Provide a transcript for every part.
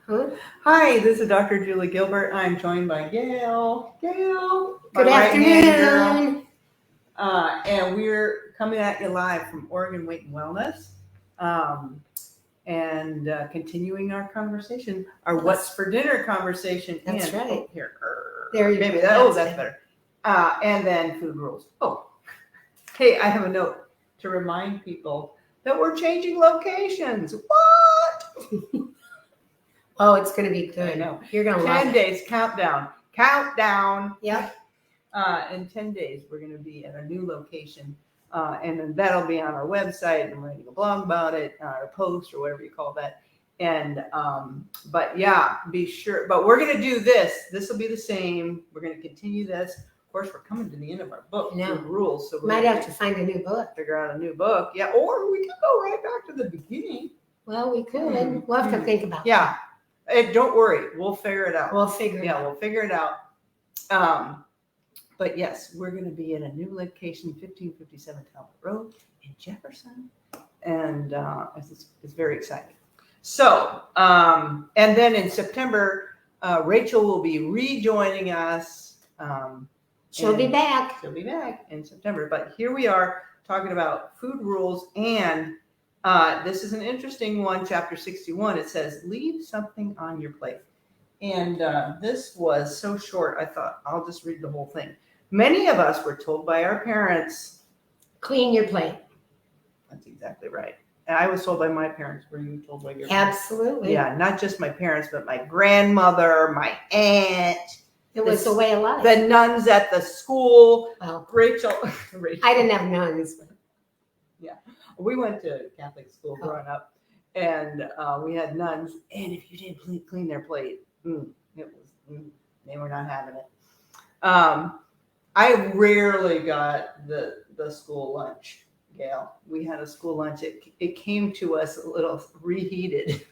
Huh? Hi, this is Dr. Julie Gilbert. I'm joined by Gail. Gail, my Good right-hand girl. afternoon. And we're coming at you live from Oregon Weight and Wellness, and continuing our conversation, our Yes. What's for Dinner conversation. That's and, right. Oh, here, There you maybe go. that. Oh, That's that's better. And then food rules. Oh, hey, I have a note to remind people that we're changing locations. What? Oh, it's going to be I good. know. You're going to love 10 it. days countdown. Countdown. Yep. In 10 days, we're going to be at a new location. And then that'll be on our website. I'm writing a blog about it, or post, or whatever you call that. And, but yeah, be sure. But we're going to do this. This will be the same. We're going to continue this. Of course, we're coming to the end of our book, I know. Food Rules. So we Might have to find a new book. figure out a new book. Yeah. Or we could go right back to the beginning. Well, we could. Hmm. We'll have to think about Yeah. And don't worry. We'll figure it out. that. We'll figure it Yeah, out. we'll figure it out. But yes, we're going to be in a new location, 1557 Talbot Road in Jefferson, and it's very exciting. So, and then in September, Rachel will be rejoining us. She'll be back. She'll be back in September. But here we are talking about food rules, and this is an interesting one. Chapter 61. It says, "Leave something on your plate." And this was so short, I thought I'll just read the whole thing. Many of us were told by our parents. Clean your plate. That's exactly right. And I was told by my parents. Were you told by your parents? Absolutely. Yeah, not just my parents, but my grandmother, my aunt, It was the way of life. the nuns at the school. Well, Rachel. I didn't have nuns. We went to Catholic school growing up, and we had nuns. And if you didn't clean their plate, they were not having it. I rarely got the school lunch, Gail. We had a school lunch. It came to us a little reheated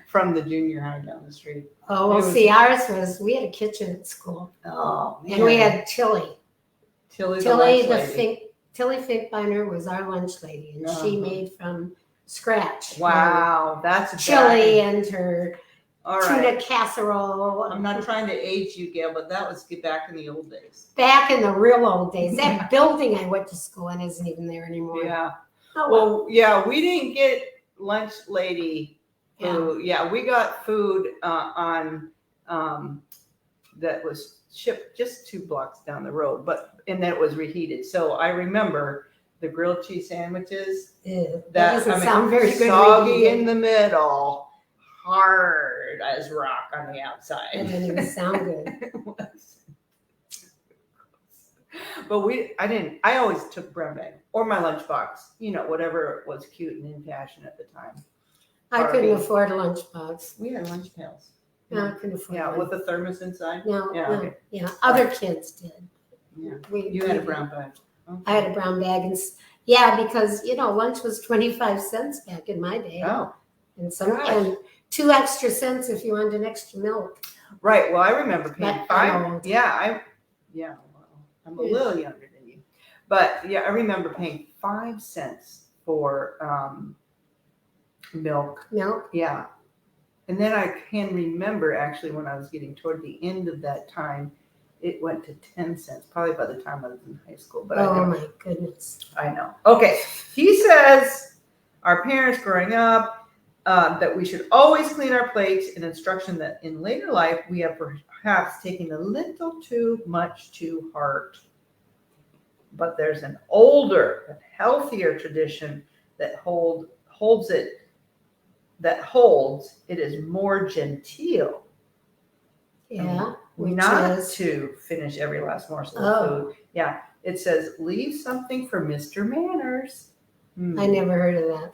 from the junior high down the street. Oh, well, see, ours was, we had a kitchen at school. Oh, man. And we had Tilly. Tilly Tilly the lunch lady. Tilly Finkbeiner was our lunch lady, and she made from scratch. Wow, that's Chili and her All tuna right. casserole. I'm not trying to age you, Gail, but that was back in the old days. Back in the real old days. That building I went to school in isn't even there anymore. Yeah. Oh, Well, yeah, we didn't get lunch lady yeah. food. Yeah, we got food on that was shipped just 2 blocks down the road, and then it was reheated. So I remember the grilled cheese sandwiches. Ew, that doesn't I mean, sound very good. Soggy reheated. in the middle, hard as rock on the outside. It didn't even sound good. It was. But I always took brown bag or my lunchbox, whatever was cute and in fashion at the time. I couldn't Barbie. afford a lunchbox. We had lunch pails. No, I couldn't afford Yeah, one. with a thermos inside. No, Yeah, no, okay. yeah. Other kids did. Yeah. We, You had a brown bag. Okay. I had a brown bag, and yeah, because lunch was 25 cents back in my day, Oh, and gosh. and 2 extra cents if you wanted an extra milk. right. Well, I remember paying But 5. old. Yeah, well, I'm a little younger than you, but yeah, I remember paying 5 cents for milk. Milk. Yeah. And then I can remember actually when I was getting toward the end of that time, it went to 10 cents, probably by the time I was in high school. But Oh my goodness. I know. Okay. He says our parents growing up that we should always clean our plates, an instruction that in later life we have perhaps taken a little too much to heart. But there's an older and healthier tradition that holds it is more genteel. Yeah. Which Not is to finish every last morsel Oh. of food. Yeah. It says, leave something for Mr. Manners. I never heard of that.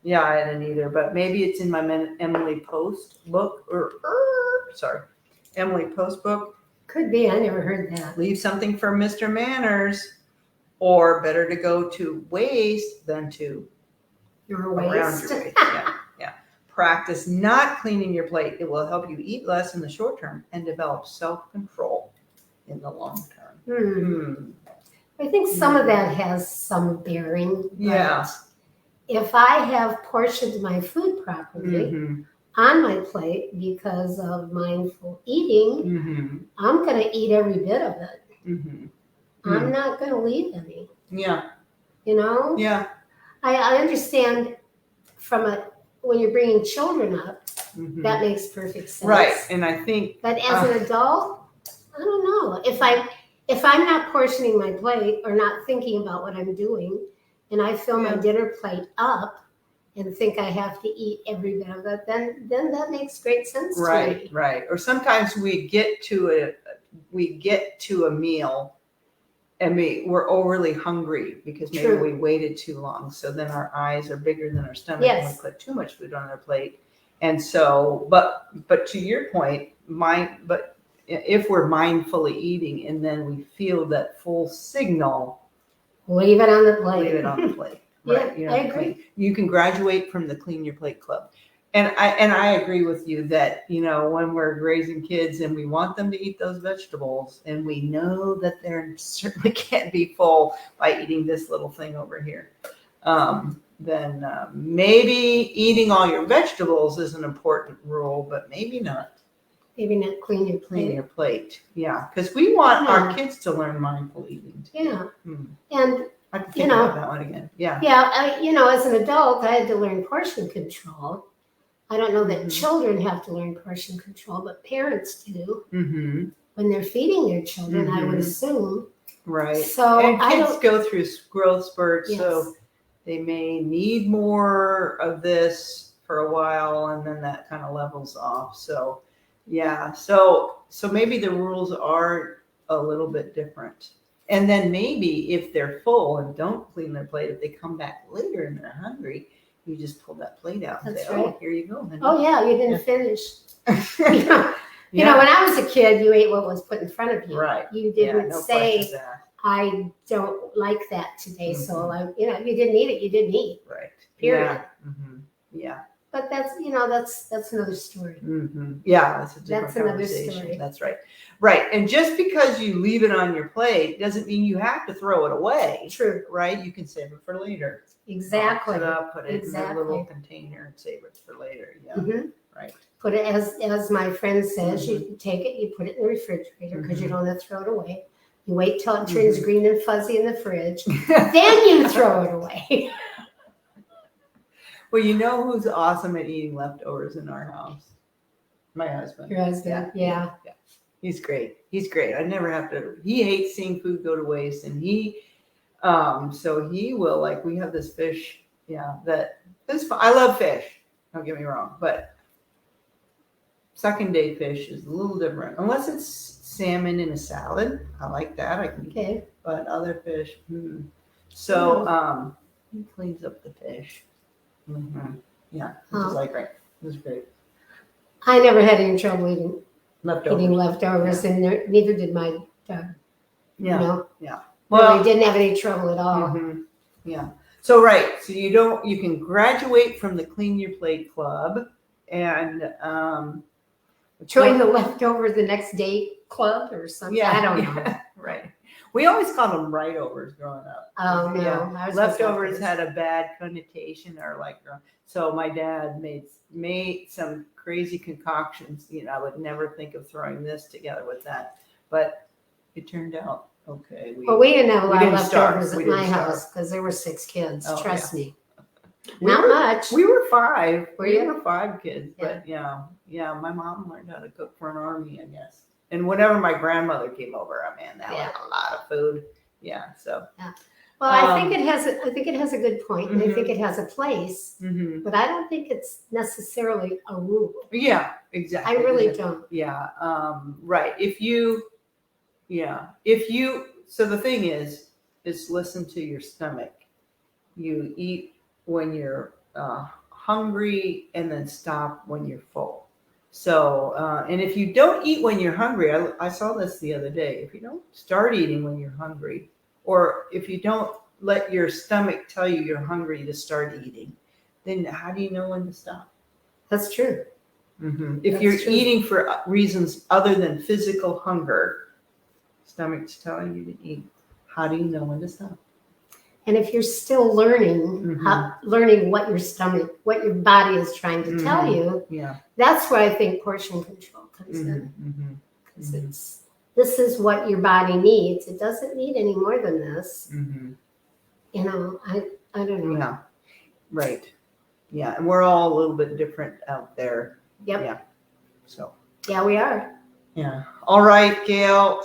Yeah, I didn't either, but maybe it's in my Emily Post book Emily Post book. Could be. I never heard that. Leave something for Mr. Manners, or better to go to waste than to Your around waist. your waist. Yeah. Practice not cleaning your plate. It will help you eat less in the short term and develop self-control in the long term. I think some of that has some bearing. Yeah. If I have portioned my food properly, on my plate because of mindful eating, Mm-hmm. I'm going to eat every bit of it. Mm-hmm. I'm not going to leave any, Yeah. you know? Yeah. I understand when you're bringing children up, Mm-hmm. that makes perfect sense. Right. And I think. But as an adult, I don't know. If I'm not portioning my plate or not thinking about what I'm doing, and I fill my Yeah. dinner plate up and think I have to eat every bit of it, then that makes great sense to me. Right. Or sometimes we get to a meal and we're overly hungry because maybe True. we waited too long. So then our eyes are bigger than our stomach and Yes. we put too much food on our plate. And so, but to your point, but if we're mindfully eating and then we feel that full signal, Leave it on the plate. leave it on the plate. Yeah, Right. You I agree. You can graduate from the Clean Your Plate Club. And I agree with you that, when we're raising kids and we want them to eat those vegetables and we know that they're certainly can't be full by eating this little thing over here, then maybe eating all your vegetables is an important rule, but maybe not. Maybe not clean your Clean plate. your plate. Yeah. Because we want our Yeah. kids to learn mindful eating. Yeah. Hmm. And I have to think about that one again. Yeah. as an adult, I had to learn portion control. I don't know that Mhm. children have to learn portion control, but parents do Mm-hmm. when they're feeding their children, I would Mhm. assume. Right. So And I kids don't. go through growth spurts, Yes. so they may need more of this for a while, and then that kind of levels off. So, yeah. So maybe the rules are a little bit different. And then maybe if they're full and don't clean their plate, if they come back later and they're hungry, you just pull that plate out and That's say, right. "Oh, here you go." honey." Oh yeah, you didn't finish. You know, Yeah. when I was a kid, you ate what was put in front of you. Right. You Yeah, didn't no say, questions asked. I don't like that today, so Mhm. you didn't eat it. You didn't eat. Right. Period. Yeah. Mm-hmm. Yeah. But that's another story. Mm-hmm. Yeah, that's a different That's another conversation. story. That's right. Right. And just because you leave it on your plate doesn't mean you have to throw it away. True. Right? You can save it for later. Exactly. Box it up, put it in Exactly. a little container and save it for later. Yeah. Mm-hmm. Right. Put it as my friend says. Mhm. You take it, you put it in the refrigerator because you Mhm. don't want to throw it away. You wait till it turns Mhm. green and fuzzy in the fridge, then you throw it away. Well, you know who's awesome at eating leftovers in our house? My husband. Your husband, yeah. He's great. He's great. I never have to. He hates seeing food go to waste, and so he will, like, we have this fish. Yeah, I love fish. Don't get me wrong, but second day fish is a little different. Unless it's salmon in a salad, I like that. I can. Okay. But other fish, So he cleans up the fish. Mm-hmm. Yeah, which is like great. It was great. I never had any trouble eating Leftovers. and neither did my dog. Yeah. No. Yeah. Well, we didn't have any trouble at all. Mm-hmm. Yeah. So right. So you can graduate from the Clean Your Plate Club and Join the leftover the next day club or something. Yeah. I don't know. Right. We always called them right-overs growing up. Oh no. Yeah. Leftovers had a bad connotation, or so my dad made some crazy concoctions. I would never think of throwing this together with that, but it turned out okay. Well, we didn't have a lot of didn't starve. leftovers We at my didn't starve. house because there were 6 kids. Oh, Trust me. We Not were- much. We were 5. Were We you? were 5 kids, but yeah. My mom learned how to cook for an army, I guess. And whenever my grandmother came over, that was a lot of food. Yeah. So. Well, I think it has a good point, and I think Mhm. it has a place, Mm-hmm. but I don't think it's necessarily a rule. Yeah. Exactly. I really don't. Yeah. Right. So the thing is listen to your stomach. You eat when you're hungry and then stop when you're full. So, and if you don't eat when you're hungry, I saw this the other day. If you don't start eating when you're hungry, or if you don't let your stomach tell you you're hungry to start eating, then how do you know when to stop? That's true. Mm-hmm. If That's you're true. eating for reasons other than physical hunger, stomach's telling you to eat. How do you know when to stop? And if you're still learning learning what your stomach, what your body is trying to tell you, Yeah. that's where I think portion control comes in. Because this is what your body needs. It doesn't need any more than this. You know, I don't know. Yeah. Right. Yeah. And we're all a little bit different out there. Yep. Yeah. So. Yeah, we are. Yeah. All right, Gail.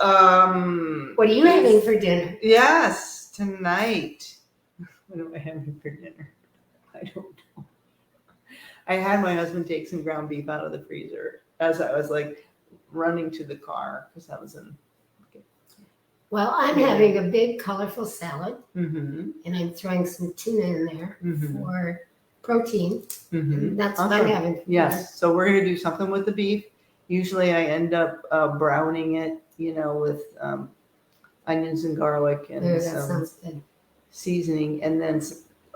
What are you having for dinner? Yes, tonight. What am I having for dinner? I don't know. I had my husband take some ground beef out of the freezer as I was like running to the car because I was in. Well, I'm having a big colorful salad, Mm-hmm. and I'm throwing some tuna in there Mm-hmm. for protein. Mm-hmm. That's what Awesome. I'm having. For Yes. So we're gonna do something with the beef. Usually I end up browning it, you know, with onions and garlic and dinner. That some sounds good. seasoning, and then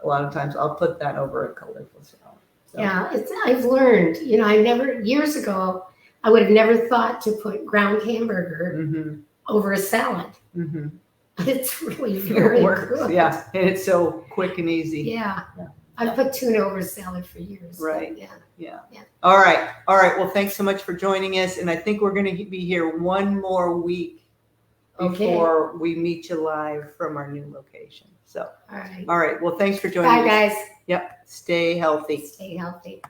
a lot of times I'll put that over a colorful salad. So. Yeah, I've learned. You know, I never years ago I would have never thought to put ground hamburger Mm-hmm. over a salad. Mm-hmm. But it's really very It works. good. Yeah, and it's so quick and easy. Yeah. Yeah. I've put tuna over salad for years. Right. Yeah. Yeah. Yeah. All right. All right. Well, thanks so much for joining us, and I think we're going to be here one more week before we meet you live from our new location. So. All right. All right. Well, thanks for joining Bye, us. guys. Yep. Stay healthy. Stay healthy.